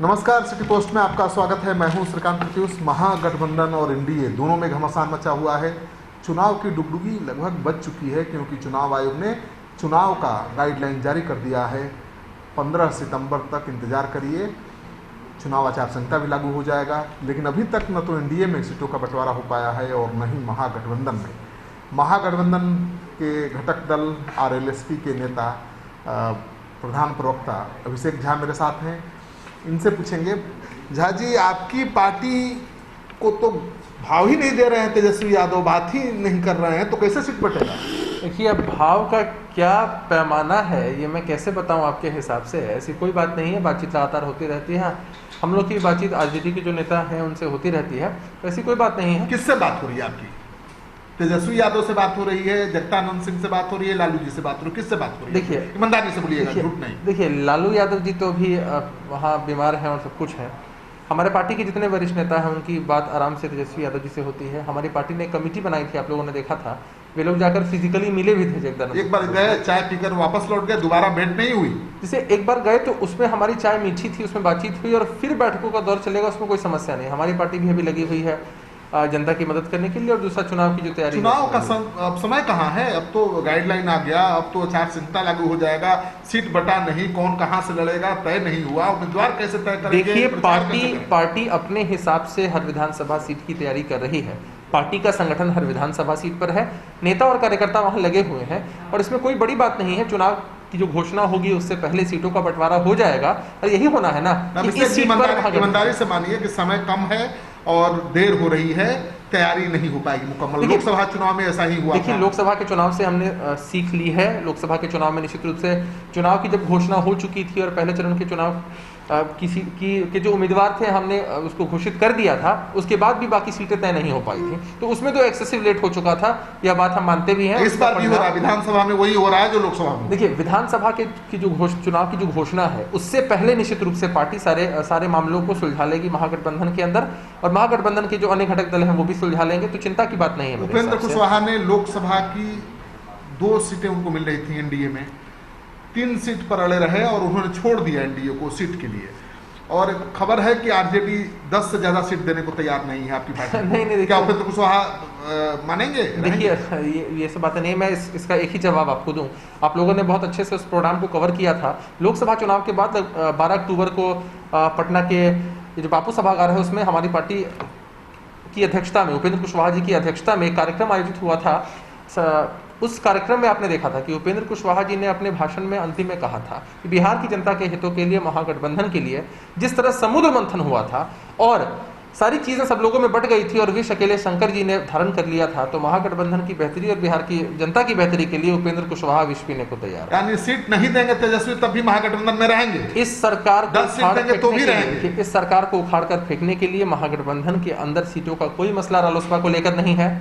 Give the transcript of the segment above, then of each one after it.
नमस्कार, city post में आपका स्वागत है। मैं हूं श्रीकांत प्रत्युष। महागठबंधन और एनडीए दोनों में घमासान मचा हुआ है। चुनाव की डुगडुगी लगभग बज चुकी है क्योंकि चुनाव आयोग ने चुनाव का गाइडलाइन जारी कर दिया है। 15 सितंबर तक इंतजार करिए, चुनाव आचार संहिता भी लागू हो जाएगा। लेकिन अभी तक न तो एनडीए में सीटों का बंटवारा हो पाया है और न ही महागठबंधन में। महागठबंधन के घटक दल आरएलएसपी के नेता प्रधान प्रवक्ता अभिषेक झा मेरे साथ हैं। इनसे पूछेंगे, झा जी, आपकी पार्टी को तो भाव ही नहीं दे रहे हैं तेजस्वी यादव, बात ही नहीं कर रहे हैं, तो कैसे सीट बटेगा? देखिए, अब भाव का क्या पैमाना है ये मैं कैसे बताऊं आपके हिसाब से। ऐसी कोई बात नहीं है, बातचीत लगातार होती रहती है। हम लोग की बातचीत आरजेडी के जो नेता हैं उनसे होती रहती है, ऐसी कोई बात नहीं है। किससे बात हो रही है आपकी? तेजस्वी यादव से बात हो रही है, जगदानंद सिंह से बात हो रही है, लालू जी से बात हो रही है, किससे बात हो रही है? देखिए, ईमानदारी से बोलिएगा, झूठ नहीं। देखिए, लालू यादव जी तो अभी वहाँ बीमार हैं और सब कुछ है। हमारे पार्टी के जितने वरिष्ठ नेता हैं उनकी बात आराम से तेजस्वी यादव जी से होती है। हमारी पार्टी ने कमेटी बनाई थी, आप लोगों ने देखा था। वे लोग जाकर फिजिकली मिले भी थे जगदानंद। एक बार गए, चाय पीकर वापस लौट गए, दोबारा भेंट नहीं हुई। जैसे एक बार गए तो उसमें हमारी चाय मीठी थी, उसमें बातचीत हुई और फिर बैठकों का दौर चलेगा, उसमें कोई समस्या नहीं। हमारी पार्टी भी अभी लगी हुई है जनता की मदद करने के लिए। और दूसरा, चुनाव की जो तैयारी, चुनाव का अब समय कहाँ है? अब तो गाइडलाइन आ गया, अब तो आचार संहिता लागू हो जाएगा। सीट बटा नहीं, कौन कहाँ से लड़ेगा तय नहीं हुआ, उम्मीदवार कैसे तय करेंगे? देखिए, पार्टी अपने हिसाब से हर विधानसभा सीट की तैयारी कर रही है। पार्टी का संगठन हर विधानसभा सीट पर है, नेता और कार्यकर्ता वहां लगे हुए हैं और इसमें कोई बड़ी बात नहीं है। चुनाव की जो घोषणा होगी उससे पहले सीटों का बंटवारा हो जाएगा और यही होना है ना। इस सीट पर ईमानदारी से मानिए कि समय कम है और देर हो रही है, तैयारी नहीं हो पाएगी मुकम्मल। लोकसभा चुनाव में ऐसा ही हुआ। देखिए, लोकसभा के चुनाव से हमने सीख ली है। लोकसभा के चुनाव में निश्चित रूप से चुनाव की जब घोषणा हो चुकी थी और पहले चरण के चुनाव के जो उम्मीदवार थे हमने उसको घोषित कर दिया था, उसके बाद भी बाकी सीटें तय नहीं हो पाई थी, तो उसमें तो एक्सेसिव लेट हो चुका था। यह बात हम मानते भी हैं। इस बार भी हो रहा है, विधानसभा में वही हो रहा है जो लोकसभा में। देखिए, विधानसभा की जो चुनाव की जो घोषणा है उससे पहले निश्चित रूप से पार्टी सारे मामलों को सुलझा लेगी महागठबंधन के अंदर, और महागठबंधन के जो अन्य घटक दल हैं वो भी सुलझा लेंगे, तो चिंता की बात नहीं है। उपेंद्र कुशवाहा ने लोकसभा की 2 सीटें उनको मिल रही थी एनडीए में, 3 सीट पर अड़े रहे और उन्होंने छोड़ दिया एनडीए को सीट के लिए। और खबर है कि आरजेडी 10 से ज्यादा सीट देने को तैयार नहीं है आपकी पार्टी। नहीं, क्या उपेंद्र कुशवाहा मानेंगे? देखिए, ये सब बातें नहीं। मैं इसका एक ही जवाब आपको दूं। आप लोगों ने बहुत अच्छे से उस प्रोग्राम को कवर किया था। लोकसभा चुनाव के बाद 12 अक्टूबर को पटना के जो बापू सभागार है उसमें हमारी पार्टी की अध्यक्षता में, उपेंद्र कुशवाहा जी की अध्यक्षता में एक कार्यक्रम आयोजित हुआ था। उस कार्यक्रम में आपने देखा था कि उपेंद्र कुशवाहा जी ने अपने भाषण में अंतिम में कहा था कि बिहार की जनता के हितों के लिए, महागठबंधन के लिए जिस तरह समुद्र मंथन हुआ था और सारी चीजें सब लोगों में बट गई थी और विष अकेले शंकर जी ने धारण कर लिया था, तो महागठबंधन की बेहतरी और बिहार की जनता की बेहतरी के लिए उपेंद्र कुशवाहा विष पीने को तैयार है। यानी सीट नहीं देंगे तेजस्वी तब भी महागठबंधन में रहेंगे? इस सरकार को 10 सीट देंगे तो भी रहेंगे। इस सरकार को उखाड़ कर फेंकने के लिए महागठबंधन के अंदर सीटों का कोई मसला रालोसपा को लेकर नहीं है।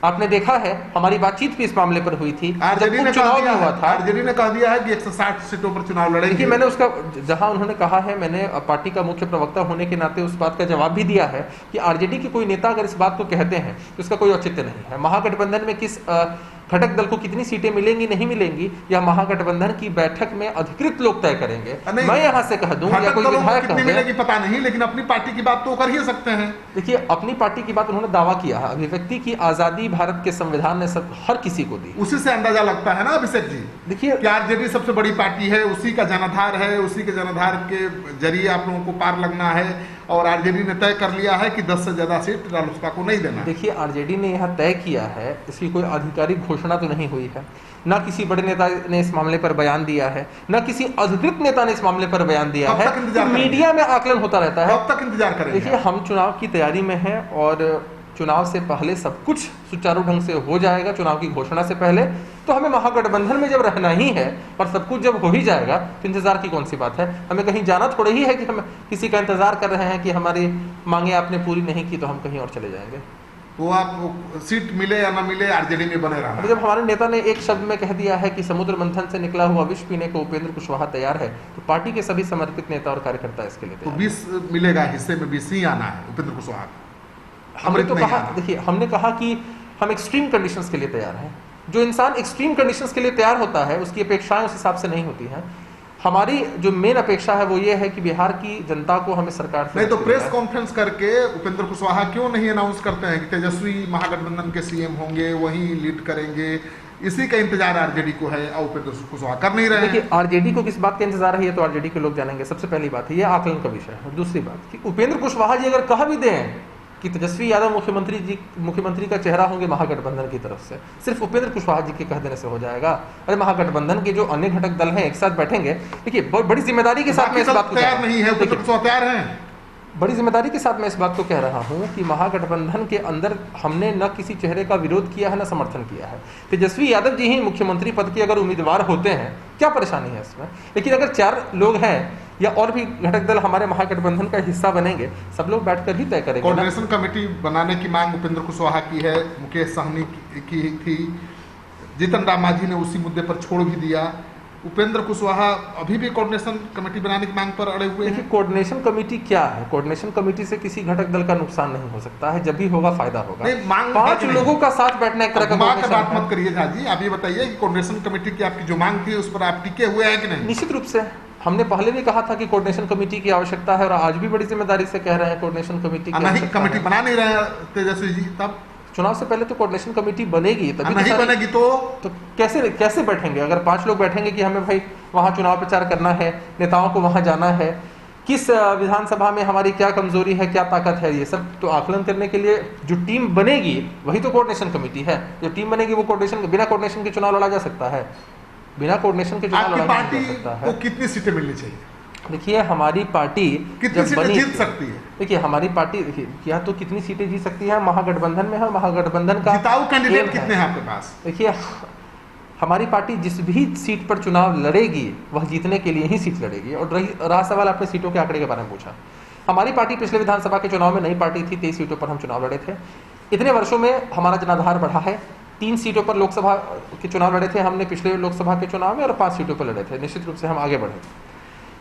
आपने देखा है, हमारी बातचीत भी इस मामले पर हुई थी। आरजेडी ने कह दिया है कि 160 सीटों पर चुनाव लड़ेंगे। देखिए, मैंने उसका जहां उन्होंने कहा है, मैंने पार्टी का मुख्य प्रवक्ता होने के नाते उस बात का जवाब भी दिया है कि आरजेडी के कोई नेता अगर इस बात को कहते हैं तो इसका कोई औचित्य नहीं है। महागठबंधन में किस घटक दल को कितनी सीटें मिलेंगी नहीं मिलेंगी या महागठबंधन की बैठक में अधिकृत लोग तय करेंगे। मैं यहां से कह दूं या कोई विधायक कितनी मिलेगी पता नहीं, लेकिन अपनी पार्टी की बात तो कर ही सकते हैं। देखिए, अपनी पार्टी की बात उन्होंने दावा किया है। अभिव्यक्ति की आजादी भारत के संविधान ने सब हर किसी को दी। उसी से अंदाजा लगता है ना अभिषेक जी। देखिए, आरजेडी सबसे बड़ी पार्टी है, उसी का जनाधार है, उसी के जनाधार के जरिए आप लोगों को पार लगना है और आरजेडी ने तय कर लिया है कि 10 से ज्यादा सीट रालोसपा को नहीं देना। देखिए, आरजेडी ने यह तय किया है, इसकी कोई आधिकारिक घोषणा तो नहीं हुई है, ना किसी बड़े नेता ने इस मामले पर बयान दिया है, ना किसी अधिकृत नेता ने इस मामले पर बयान दिया है। तो मीडिया में आकलन होता रहता है। कब तक इंतजार करेंगे? देखिए, हम चुनाव की तैयारी में हैं और चुनाव से पहले सब कुछ सुचारू ढंग से हो जाएगा। चुनाव की घोषणा से पहले तो हमें महागठबंधन में जब रहना ही है और सब कुछ जब हो ही जाएगा तो इंतजार की कौन सी बात है? हमें कहीं जाना थोड़े ही है कि हम किसी का इंतजार कर रहे हैं कि हमारी मांगे आपने पूरी नहीं की तो हम कहीं और चले जाएंगे। तो आप सीट मिले या ना मिले आरजेडी में बने रहना। जब हमारे नेता ने एक शब्द में कह दिया है कि समुद्र मंथन से निकला हुआ विष पीने को उपेंद्र कुशवाहा तैयार है, तो पार्टी के सभी समर्पित नेता और कार्यकर्ता इसके लिए तो 20 मिलेगा, हिस्से में 20 ही आना है उपेंद्र कुशवाहा। हमने तो कहा, देखिए, हमने कहा कि हम एक्सट्रीम कंडीशंस के लिए तैयार हैं। जो इंसान एक्सट्रीम कंडीशंस के लिए तैयार होता है उसकी अपेक्षाएं उस हिसाब से नहीं होती हैं। हमारी जो मेन अपेक्षा है वो ये है कि बिहार की जनता को हमें सरकार से नहीं तो प्रेस कॉन्फ्रेंस करके उपेंद्र कुशवाहा क्यों नहीं अनाउंस करते हैं कि तेजस्वी महागठबंधन के सीएम होंगे, वही लीड करेंगे? इसी का इंतजार आरजेडी को है और उपेंद्र कुशवाहा कर नहीं रहे हैं। देखिए आरजेडी को किस बात का इंतजार है ये तो आरजेडी के लोग जानेंगे। सबसे पहली बात है ये आकलन का विषय है। और दूसरी बात कि उपेंद्र कुशवाहा जी अगर कह भी दें कि तेजस्वी यादव मुख्यमंत्री का चेहरा होंगे महागठबंधन की तरफ से, सिर्फ उपेंद्र कुशवाहा जी के कह देने से हो जाएगा? अरे महागठबंधन के जो अन्य घटक दल हैं एक साथ बैठेंगे। देखिए बड़ी जिम्मेदारी के साथ में इस बात को तैयार नहीं है, उपेंद्र कुशवाहा तैयार हैं। बड़ी जिम्मेदारी के साथ मैं इस बात को कह रहा हूं कि महागठबंधन के अंदर हमने न किसी चेहरे का विरोध किया है न समर्थन किया है। तेजस्वी यादव जी ही मुख्यमंत्री पद के अगर उम्मीदवार होते हैं, क्या परेशानी है इसमें? लेकिन अगर 4 लोग हैं या और भी घटक दल हमारे महागठबंधन का हिस्सा बनेंगे, सब लोग बैठकर ही तय करेंगे। कोऑर्डिनेशन कमेटी बनाने की मांग उपेंद्र कुशवाहा की है, मुकेश सहनी की थी, जीतन राम मांझी ने उसी मुद्दे पर छोड़ भी दिया। उपेंद्र कुशवाहा अभी भी कोऑर्डिनेशन कमेटी बनाने की मांग पर अड़े हुए हैं। देखिए कोऑर्डिनेशन कमेटी क्या है? कोऑर्डिनेशन कमेटी से किसी घटक दल का नुकसान नहीं हो सकता है, जब भी होगा फायदा होगा। 5 लोगों का साथ बैठना एक तरह का बात मत करिए झा जी, आप ये बताइए कि कोऑर्डिनेशन कमेटी की आपकी जो मांग थी उस पर आप टिके हुए हैं कि नहीं? निश्चित रूप से हमने पहले भी कहा था कि कोऑर्डिनेशन कमेटी की आवश्यकता है और आज भी बड़ी जिम्मेदारी से कह रहे हैं कोऑर्डिनेशन कमेटी की नहीं, कमेटी बना नहीं रहे तेजस्वी जी। तब चुनाव से पहले तो कोऑर्डिनेशन कमेटी बनेगी, तभी नहीं बनेगी तो कैसे बैठेंगे? अगर 5 लोग बैठेंगे कि हमें भाई वहां चुनाव प्रचार करना है, नेताओं को वहां जाना है, किस विधानसभा में हमारी क्या कमजोरी है, क्या ताकत है, ये सब तो आकलन करने के लिए जो टीम बनेगी वही तो कोऑर्डिनेशन कमेटी है। जो टीम बनेगी वो बिना कोऑर्डिनेशन के चुनाव लड़ा जा सकता है, बिना कोऑर्डिनेशन के चुनाव लड़ा जा सकता है। कितनी सीटें मिलनी चाहिए? देखिए हमारी पार्टी कितनी सीटें जीत सकती है? देखिए हमारी पार्टी देखिए या तो कितनी सीटें जीत सकती है, महागठबंधन में है, महागठबंधन का जिताऊ कैंडिडेट कितने हैं आपके पास? देखिए हमारी पार्टी जिस भी सीट पर चुनाव लड़ेगी वह जीतने के लिए ही सीट लड़ेगी। और रहा सवाल आपने सीटों के आंकड़े के बारे में पूछा, हमारी पार्टी पिछले विधानसभा के चुनाव में नई पार्टी थी, 23 सीटों पर हम चुनाव लड़े थे। इतने वर्षों में हमारा जनाधार बढ़ा है। 3 सीटों पर लोकसभा के चुनाव लड़े थे हमने पिछले लोकसभा के चुनाव में और 5 सीटों पर लड़े थे। निश्चित रूप से हम आगे बढ़े।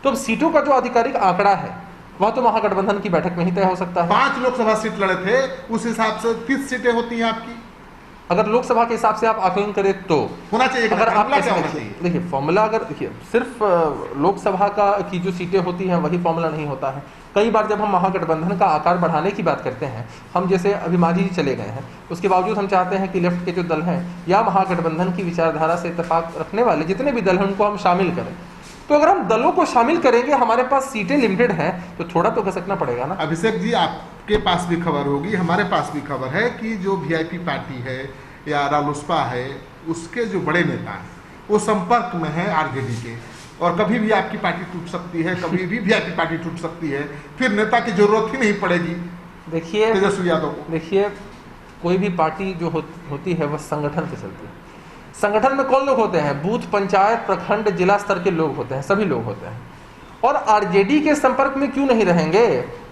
तो अब सीटों का जो आधिकारिक आंकड़ा है वह तो महागठबंधन की बैठक में ही तय हो सकता है। 5 लोकसभा सीट लड़े थे, उस हिसाब से 30 सीटें होती हैं आपकी। अगर लोकसभा के हिसाब से आप आकलन करें तो होना चाहिए। अगर आप क्या होना चाहिए? देखिए फॉर्मूला अगर देखिए सिर्फ लोकसभा का की जो सीटें होती हैं वही फॉर्मूला नहीं होता है। कई बार जब हम महागठबंधन का आकार बढ़ाने की बात करते हैं, हम जैसे अभी मांझी जी चले गए हैं, उसके बावजूद हम चाहते हैं कि लेफ्ट के जो दल हैं या महागठबंधन की विचारधारा से इत्तेफाक रखने वाले जितने भी दल हैं उनको हम शामिल करें। तो अगर हम दलों को शामिल करेंगे, हमारे पास सीटें लिमिटेड हैं, तो थोड़ा तो घसकना पड़ेगा ना। अभिषेक जी आपके पास भी खबर होगी, हमारे पास भी खबर है कि जो वीआईपी पार्टी है या रालोसपा है उसके जो बड़े नेता हैं वो संपर्क में है आरजेडी के, और कभी भी आपकी पार्टी टूट सकती है, कभी भी वीआईपी पार्टी टूट सकती है, फिर नेता की जरूरत ही नहीं पड़ेगी देखिए तेजस्वी यादव को। देखिए कोई भी पार्टी जो होती है वह संगठन से चलती है। संगठन में कौन लोग होते हैं? बूथ, पंचायत, प्रखंड, जिला स्तर के लोग होते हैं, सभी लोग होते हैं। और आरजेडी के संपर्क में क्यों नहीं रहेंगे?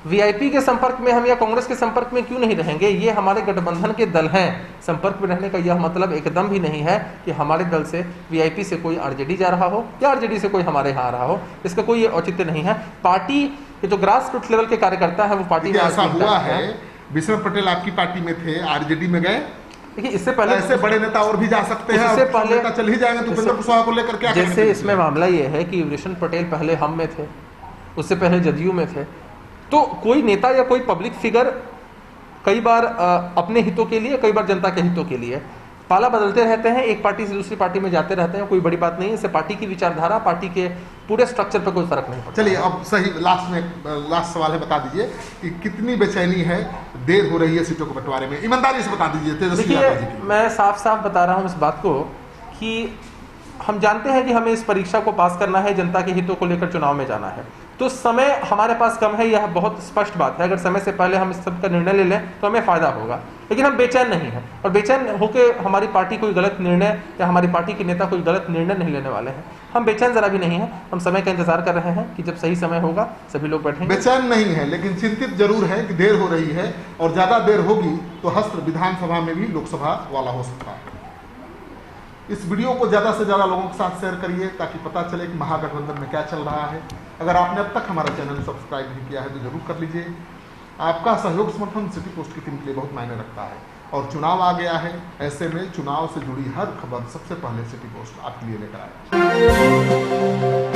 वीआईपी के संपर्क में हम या कांग्रेस के संपर्क में क्यों नहीं रहेंगे? ये हमारे गठबंधन के दल हैं। संपर्क में रहने का यह मतलब एकदम भी नहीं है कि हमारे दल से वीआईपी से कोई आरजेडी जा रहा हो या आरजेडी से कोई हमारे यहाँ आ रहा हो, इसका कोई औचित्य नहीं है। पार्टी के जो ग्रास रूट लेवल के कार्यकर्ता है वो पार्टी में ऐसा हुआ है। विष्णु पटेल आपकी पार्टी में थे, आरजेडी में गए। देखिए इससे पहले ऐसे बड़े नेता और भी जा सकते हैं, इससे पहले नेता चल ही जाएंगे तो उपेंद्र कुशवाहा को लेकर क्या जैसे इसमें मामला ये है कि विष्णु पटेल पहले हम में थे, उससे पहले जदयू में थे। तो कोई नेता या कोई पब्लिक फिगर कई बार अपने हितों के लिए, कई बार जनता के हितों के लिए पाला बदलते रहते हैं, एक पार्टी से दूसरी पार्टी में जाते रहते हैं, कोई बड़ी बात नहीं है। इससे पार्टी की विचारधारा, पार्टी के पूरे स्ट्रक्चर पर कोई फर्क नहीं पड़ता। चलिए अब सही लास्ट सवाल है, बता दीजिए कि कितनी बेचैनी है, देर हो रही है सीटों के बंटवारे में, ईमानदारी से बता दीजिए तेजस्वी यादव जी की। मैं साफ साफ बता रहा हूँ इस बात को कि हम जानते हैं कि हमें इस परीक्षा को पास करना है, जनता के हितों को लेकर चुनाव में जाना है। तो समय हमारे पास कम है, यह बहुत स्पष्ट बात है। अगर समय से पहले हम इस सब का निर्णय ले लें तो हमें फायदा होगा, लेकिन हम बेचैन नहीं हैं। और बेचैन होकर हमारी पार्टी कोई गलत निर्णय या हमारी पार्टी के नेता कोई गलत निर्णय नहीं लेने वाले हैं। हम बेचैन जरा भी नहीं है, हम समय का इंतजार कर रहे हैं कि जब सही समय होगा सभी लोग बैठेंगे। बेचैन नहीं है, लेकिन चिंतित जरूर है कि देर हो रही है, और ज्यादा देर होगी तो हस्त्र विधानसभा में भी लोकसभा वाला हो सकता है। इस वीडियो को ज़्यादा से ज़्यादा लोगों के साथ शेयर करिए ताकि पता चले कि महागठबंधन में क्या चल रहा है। अगर आपने अब तक हमारा चैनल सब्सक्राइब नहीं किया है तो जरूर कर लीजिए। आपका सहयोग समर्थन सिटी पोस्ट की टीम के लिए बहुत मायने रखता है, और चुनाव आ गया है, ऐसे में चुनाव से जुड़ी हर खबर सबसे पहले सिटी पोस्ट आपके लिए लेकर आए।